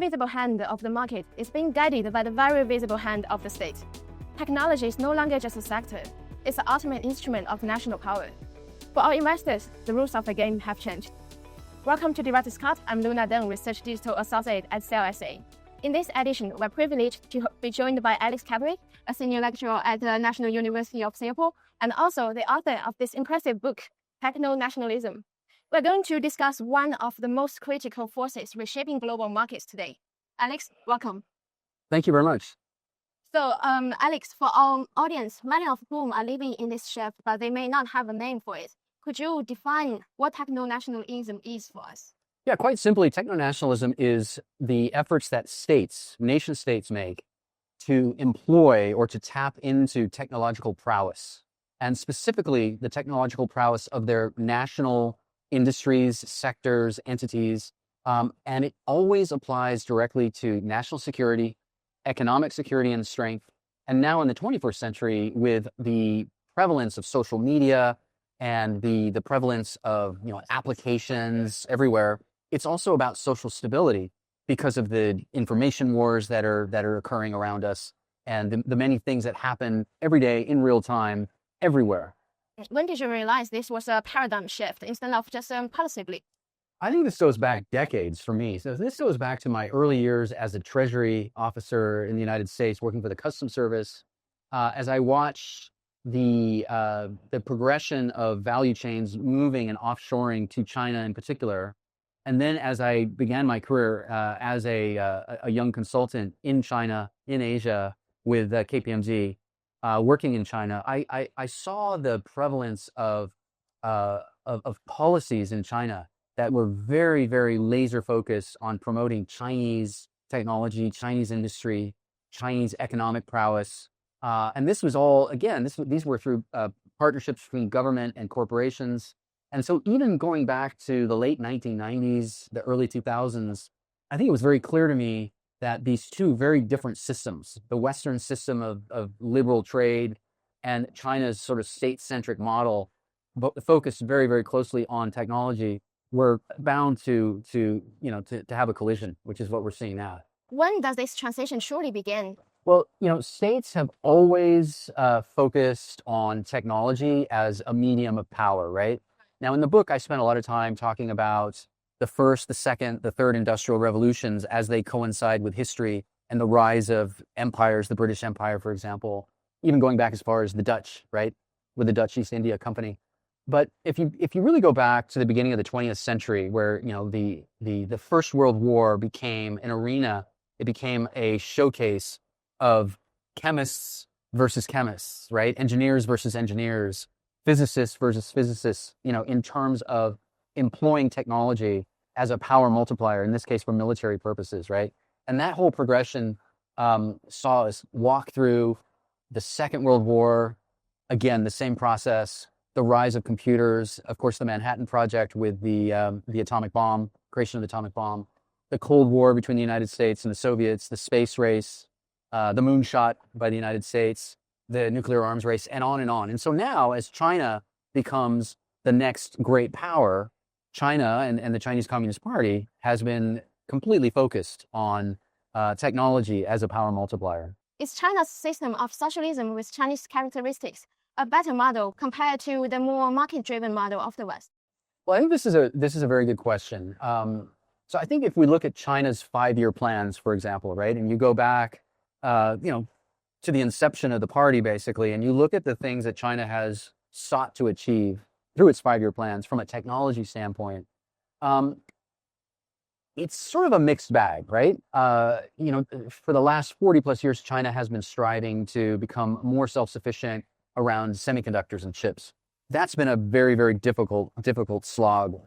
invisible hand of the market is being guided by the very visible hand of the state. Technology is no longer just a sector, it's the ultimate instrument of national power. For our investors, the rules of the game have changed. Welcome to Director's Cut. I'm Luna Deng, Research Digital Associate at CLSA. In this edition, we're privileged to be joined by Alex Capri, a senior lecturer at the National University of Singapore, and also the author of this impressive book, Techno Nationalism. We're going to discuss one of the most critical forces reshaping global markets today. Alex, welcome. Thank you very much. So, Alex, for our audience, many of whom are living in this shift, but they may not have a name for it, could you define what techno nationalism is for us? Yeah, quite simply, techno nationalism is the efforts that nation states make to employ or to tap into technological prowess, and specifically the technological prowess of their national industries, sectors, entities, and it always applies directly to national security, economic security and strength. And now in the 21st century, with the prevalence of social media and the prevalence of applications everywhere, it's also about social stability because of the information wars that are occurring around us and the many things that happen every day in real time everywhere. When did you realize this was a paradigm shift instead of just passively? I think this goes back decades for me. So this goes back to my early years as a Treasury officer in the United States, working for the Customs Service. As I watched the progression of value chains moving and offshoring to China in particular, and then as I began my career as a young consultant in China, in Asia with KPMG, working in China, I saw the prevalence of policies in China that were very, very laser focused on promoting Chinese technology, Chinese industry, Chinese economic prowess. And this was all, again, these were through partnerships between government and corporations. And so even going back to the late 1990s, the early 2000s, I think it was very clear to me that these two very different systems, the Western system of liberal trade and China's sort of state-centric model, but focused very, very closely on technology, were bound to have a collision, which is what we're seeing now. When does this transition surely begin? Well, states have always focused on technology as a medium of power, right? Now, in the book, I spent a lot of time talking about the first, the second, the third industrial revolutions as they coincide with history and the rise of empires, the British Empire, for example, even going back as far as the Dutch, right, with the Dutch East India Company. But if you really go back to the beginning of the 20th century, where the First World War became an arena, it became a showcase of chemists versus chemists, right? Engineers versus engineers, physicists versus physicists, in terms of employing technology as a power multiplier, in this case for military purposes, right? And that whole progression saw us walk through the Second World War, again, the same process, the rise of computers, of course, the Manhattan Project with the atomic bomb, creation of the atomic bomb, the Cold War between the United States and the Soviets, the space race, the moonshot by the United States, the nuclear arms race, and on and on. And so now, as China becomes the next great power, China and the Chinese Communist Party has been completely focused on technology as a power multiplier. Is China's system of socialism with Chinese characteristics a better model compared to the more market-driven model of the West? Well, I think this is a very good question. So I think if we look at China's 5-year plans, for example, right, and you go back, to the inception of the party, basically, and you look at the things that China has sought to achieve through its 5-year plans from a technology standpoint, it's sort of a mixed bag, right? For the last 40 plus years, China has been striving to become more self-sufficient around semiconductors and chips. That's been a very, very difficult slog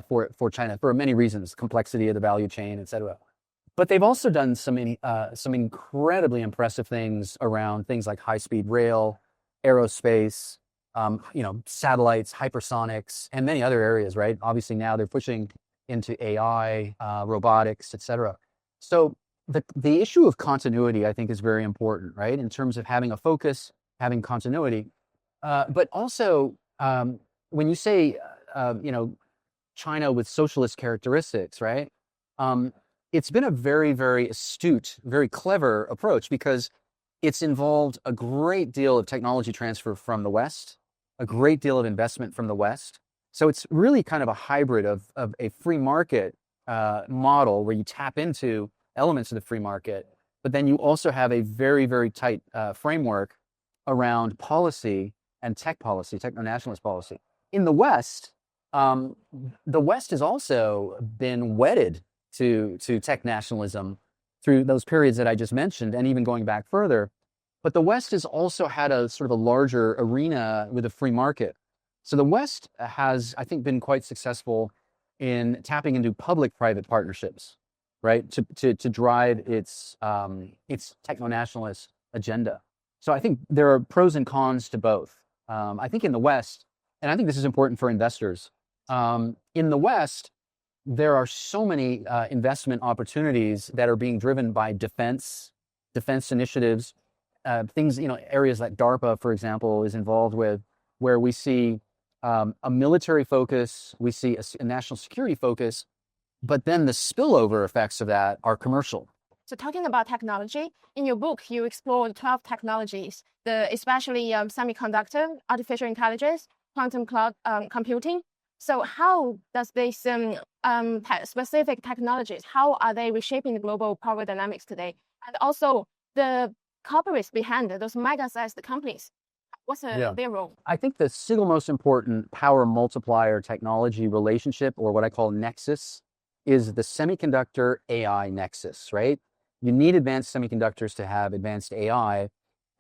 for China for many reasons, complexity of the value chain, et cetera. But they've also done some incredibly impressive things around things like high-speed rail, aerospace, satellites, hypersonics, and many other areas, right? Obviously now they're pushing into AI, robotics, et cetera. So the issue of continuity, I think, is very important, right? In terms of having a focus, having continuity, but also when you say, China with socialist characteristics, right? it's been a very, very astute, very clever approach because it's involved a great deal of technology transfer from the West, a great deal of investment from the West. So it's really kind of a hybrid of a free market model where you tap into elements of the free market, but then you also have a very, very tight framework around policy and tech policy, techno nationalist policy. In the West has also been wedded to tech nationalism through those periods that I just mentioned, and even going back further. But the West has also had a sort of a larger arena with a free market. So the West has, I think, been quite successful in tapping into public-private partnerships, right, to drive its techno nationalist agenda. So I think there are pros and cons to both. I think in the West, and I think this is important for investors, in the West, there are so many investment opportunities that are being driven by defense initiatives, things, areas like DARPA, for example, is involved with, where we see a military focus, we see a national security focus, but then the spillover effects of that are commercial. So talking about technology, in your book, you explore 12 technologies, especially semiconductor, artificial intelligence, quantum cloud computing. So how does these specific technologies, how are they reshaping the global power dynamics today? And also the corporates behind those mega-sized companies, what's their role? I think the single most important power multiplier technology relationship, or what I call nexus, is the semiconductor AI nexus, right? You need advanced semiconductors to have advanced AI,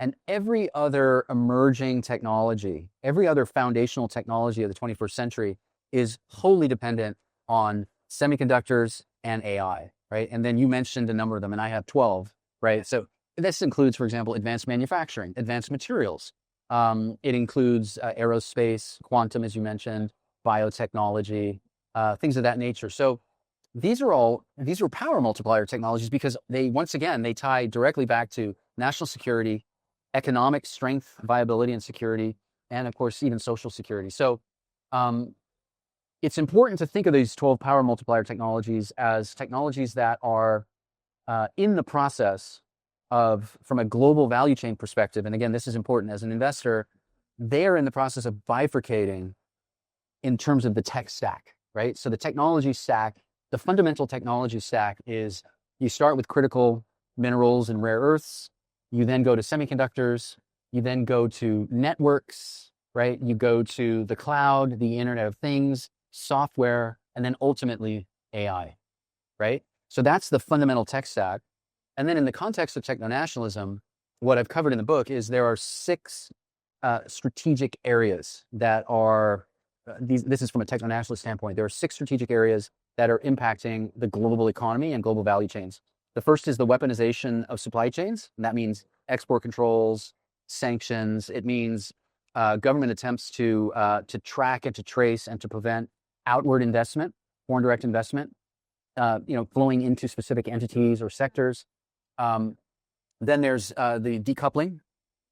and every other emerging technology, every other foundational technology of the 21st century is wholly dependent on semiconductors and AI, right? And then you mentioned a number of them, and I have 12, right? So this includes, for example, advanced manufacturing, advanced materials. It includes aerospace, quantum, as you mentioned, biotechnology, things of that nature. So these are power multiplier technologies because they tie directly back to national security, economic strength, viability, and security, and of course, even social security. So it's important to think of these 12 power multiplier technologies as technologies that are in the process of, from a global value chain perspective, and again, this is important as an investor, they're in the process of bifurcating in terms of the tech stack, right? So the technology stack, the fundamental technology stack is, you start with critical minerals and rare earths, you then go to semiconductors, you then go to networks, right? You go to the cloud, the Internet of Things, software, and then ultimately AI, right? So that's the fundamental tech stack. And then in the context of techno nationalism, what I've covered in the book is there are 6 strategic areas that are, this is from a techno nationalist standpoint, there are 6 strategic areas that are impacting the global economy and global value chains. The first is the weaponization of supply chains, and that means export controls, sanctions. It means government attempts to track and to trace and to prevent outward investment, foreign direct investment, flowing into specific entities or sectors. Then there's the decoupling,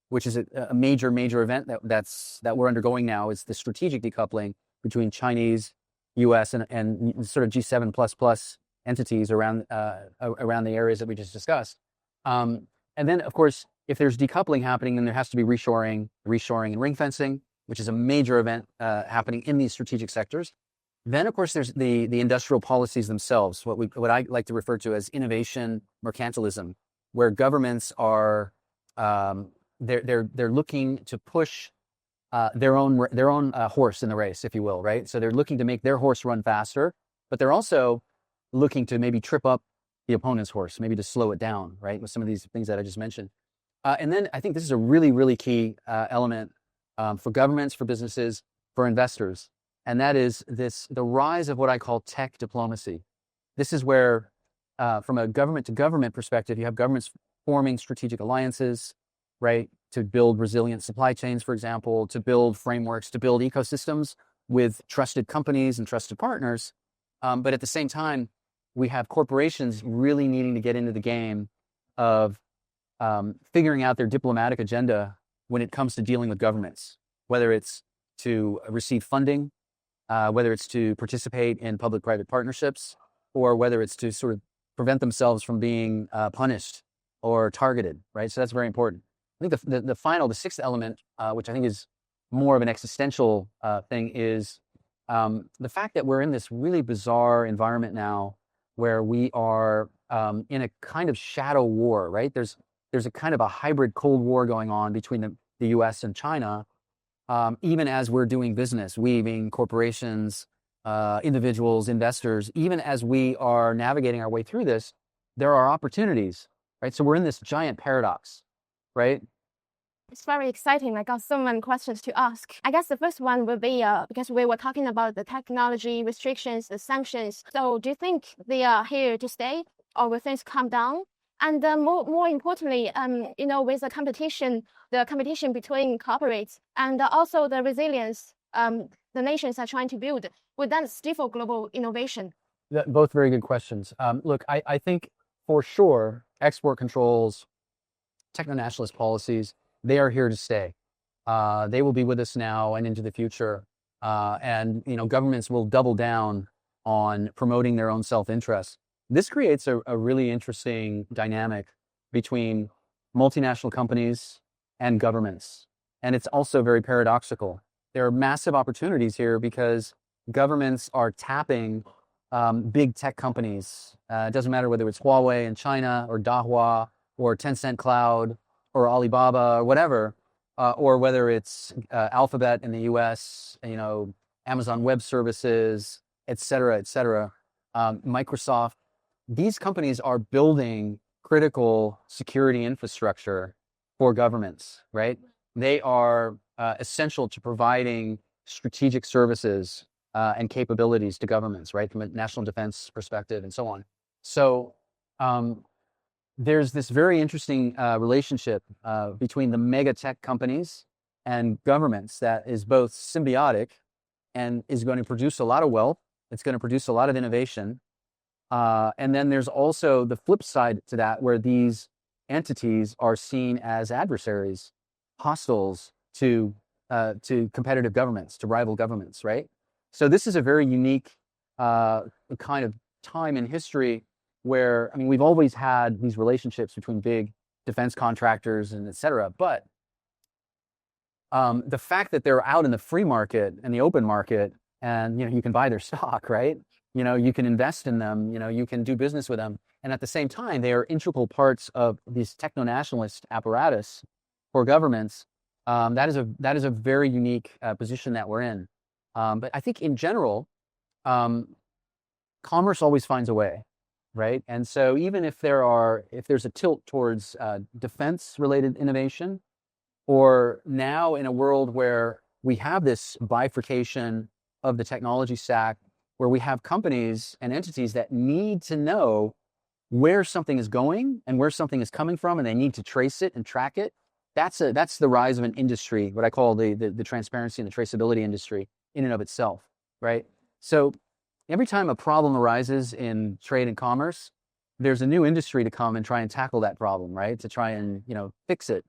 which is a major event that we're undergoing now. Is the strategic decoupling between Chinese, U.S. and sort of G7++ entities around the areas that we just discussed. And then, of course, if there's decoupling happening, then there has to be reshoring and ring fencing, which is a major event happening in these strategic sectors. Then, of course, there's the industrial policies themselves, what I like to refer to as innovation mercantilism, where governments are they're looking to push their own horse in the race, if you will, right? So they're looking to make their horse run faster, but they're also looking to maybe trip up the opponent's horse, maybe to slow it down, right? With some of these things that I just mentioned. And then I think this is a really, really key element for governments, for businesses, for investors. And that is the rise of what I call tech diplomacy. This is where, from a government to government perspective, you have governments forming strategic alliances, right? To build resilient supply chains, for example, to build frameworks, to build ecosystems with trusted companies and trusted partners. But at the same time, we have corporations really needing to get into the game of figuring out their diplomatic agenda when it comes to dealing with governments, whether it's to receive funding, whether it's to participate in public-private partnerships, or whether it's to sort of prevent themselves from being punished or targeted, right? So that's very important. I think the sixth element, which I think is more of an existential thing, is the fact that we're in this really bizarre environment now where we are in a kind of shadow war, right? There's a kind of a hybrid Cold War going on between the US and China, even as we're doing business, we being corporations, individuals, investors, even as we are navigating our way through this, there are opportunities, right? So we're in this giant paradox, right? It's very exciting. I got so many questions to ask. I guess the first one will be because we were talking about the technology restrictions, the sanctions. So do you think they are here to stay, or will things calm down? And more importantly, with the competition between corporates and also the resilience the nations are trying to build, would that stifle global innovation? Both very good questions. Look, I think for sure, export controls, techno-nationalist policies, they are here to stay. They will be with us now and into the future. And governments will double down on promoting their own self-interest. This creates a really interesting dynamic between multinational companies and governments. And it's also very paradoxical. There are massive opportunities here because governments are tapping big tech companies. It doesn't matter whether it's Huawei in China or Dahua or Tencent Cloud or Alibaba or whatever, or whether it's Alphabet in the US, Amazon Web Services, et cetera, Microsoft. These companies are building critical security infrastructure for governments, right? They are essential to providing strategic services and capabilities to governments, right? From a national defense perspective and so on. So there's this very interesting relationship between the mega tech companies and governments that is both symbiotic and is going to produce a lot of wealth. It's going to produce a lot of innovation. And then there's also the flip side to that, where these entities are seen as adversaries, hostiles to competitive governments, to rival governments, right? So this is a very unique kind of time in history where, we've always had these relationships between big defense contractors and et cetera, but the fact that they're out in the free market and the open market, and you can buy their stock, right? You can invest in them, you can do business with them, and at the same time, they are integral parts of this techno-nationalist apparatus for governments. That is a very unique position that we're in. But I think in general, commerce always finds a way, right? And so even if there's a tilt towards defense-related innovation, or now in a world where we have this bifurcation of the technology stack, where we have companies and entities that need to know where something is going and where something is coming from, and they need to trace it and track it. That's the rise of an industry, what I call the transparency and the traceability industry in and of itself, right? So every time a problem arises in trade and commerce, there's a new industry to come and try and tackle that problem, right? To try and fix it.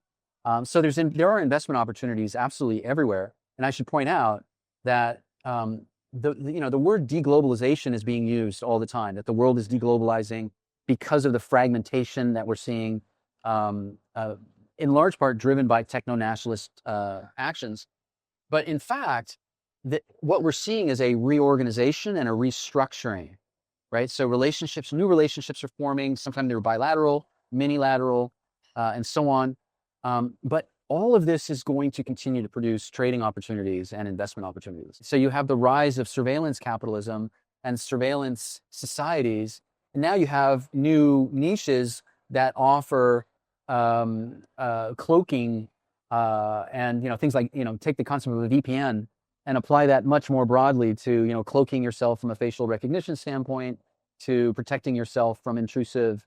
So there are investment opportunities absolutely everywhere. And I should point out that the word deglobalization is being used all the time, that the world is deglobalizing because of the fragmentation that we're seeing, in large part driven by techno-nationalist actions. But in fact, what we're seeing is a reorganization and a restructuring, right? So new relationships are forming. Sometimes they're bilateral, minilateral, and so on. But all of this is going to continue to produce trading opportunities and investment opportunities. So you have the rise of surveillance capitalism and surveillance societies. And now you have new niches that offer cloaking and things like take the concept of a VPN and apply that much more broadly to cloaking yourself from a facial recognition standpoint, to protecting yourself from intrusive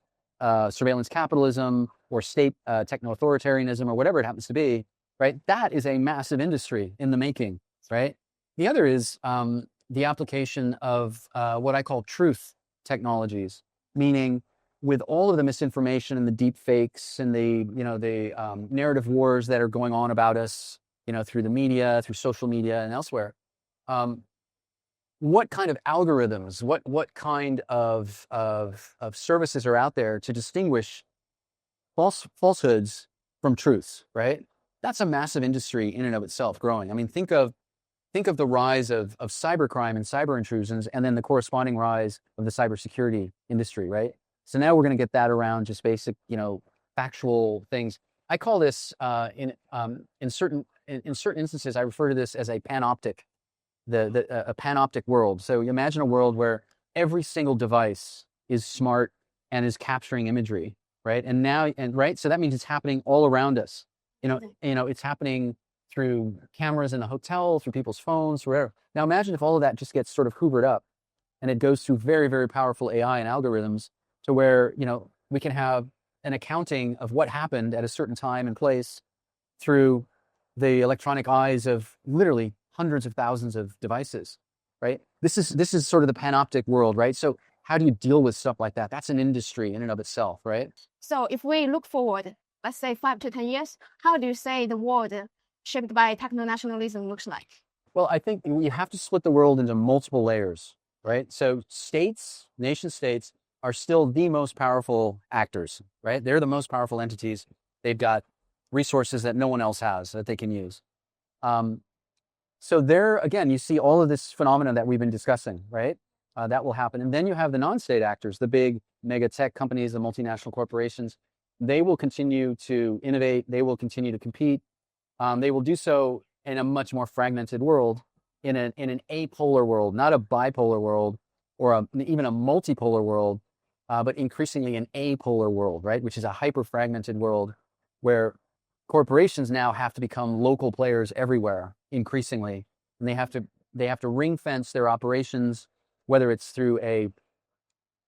surveillance capitalism or state techno-authoritarianism or whatever it happens to be, right? That is a massive industry in the making, right? The other is the application of what I call truth technologies, meaning with all of the misinformation and the deep fakes and the narrative wars that are going on about us, through the media, through social media and elsewhere, what kind of algorithms, what kind of services are out there to distinguish falsehoods from truths, right? That's a massive industry in and of itself growing. I mean, think of the rise of cybercrime and cyber intrusions, and then the corresponding rise of the cybersecurity industry, right? So now we're going to get that around just basic, factual things. I call this in certain instances, I refer to this as a panoptic, a panoptic world. So you imagine a world where every single device is smart and is capturing imagery, right? Right. So that means it's happening all around us. It's happening through cameras in the hotel, through people's phones, wherever. Now imagine if all of that just gets sort of hoovered up and it goes through very, very powerful AI and algorithms to where, we can have an accounting of what happened at a certain time and place through the electronic eyes of literally hundreds of thousands of devices, right? This is sort of the panoptic world, right? So how do you deal with stuff like that? That's an industry in and of itself, right? So if we look forward, let's say 5 to 10 years, how do you say the world shaped by techno nationalism looks like? Well, I think you have to split the world into multiple layers, right? So nation states are still the most powerful actors, right? They're the most powerful entities. They've got resources that no one else has that they can use. So there, again, you see all of this phenomena that we've been discussing, right? That will happen. And then you have the non-state actors, the big mega tech companies, the multinational corporations. They will continue to innovate. They will continue to compete. They will do so in a much more fragmented world, in an apolar world, not a bipolar world or even a multipolar world, but increasingly an apolar world, right? Which is a hyper-fragmented world where corporations now have to become local players everywhere, increasingly, and they have to ring fence their operations, whether it's through a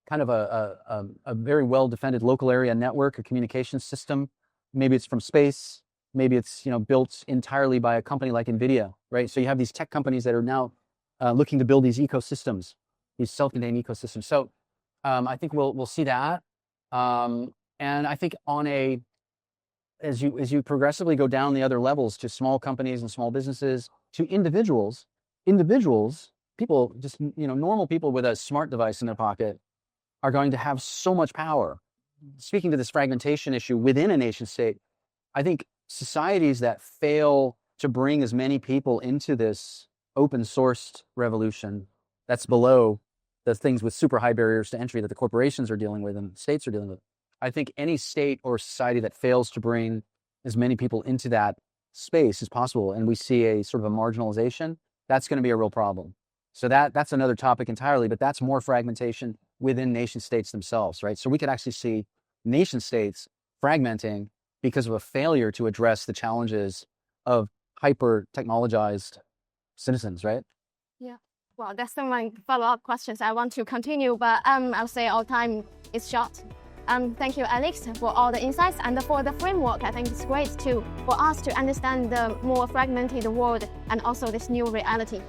kind of a very well defended local area network, a communication system. Maybe it's from space. Maybe it's built entirely by a company like NVIDIA, right? So you have these tech companies that are now looking to build these ecosystems, these self-contained ecosystems. So I think we'll see that, and I think as you progressively go down the other levels to small companies and small businesses to individuals, people, just normal people with a smart device in their pocket are going to have so much power. Speaking to this fragmentation issue within a nation state, I think societies that fail to bring as many people into this open sourced revolution that's below the things with super high barriers to entry that the corporations are dealing with and states are dealing with. I think any state or society that fails to bring as many people into that space as possible, and we see a sort of a marginalization, that's going to be a real problem. So that's another topic entirely, but that's more fragmentation within nation states themselves, right? So we could actually see nation states fragmenting because of a failure to address the challenges of hyper-technologized citizens, right? Yeah. Well, that's some follow-up questions I want to continue, but I'll say our time is short. Thank you, Alex, for all the insights and for the framework. I think it's great for us to understand the more fragmented world and also this new reality.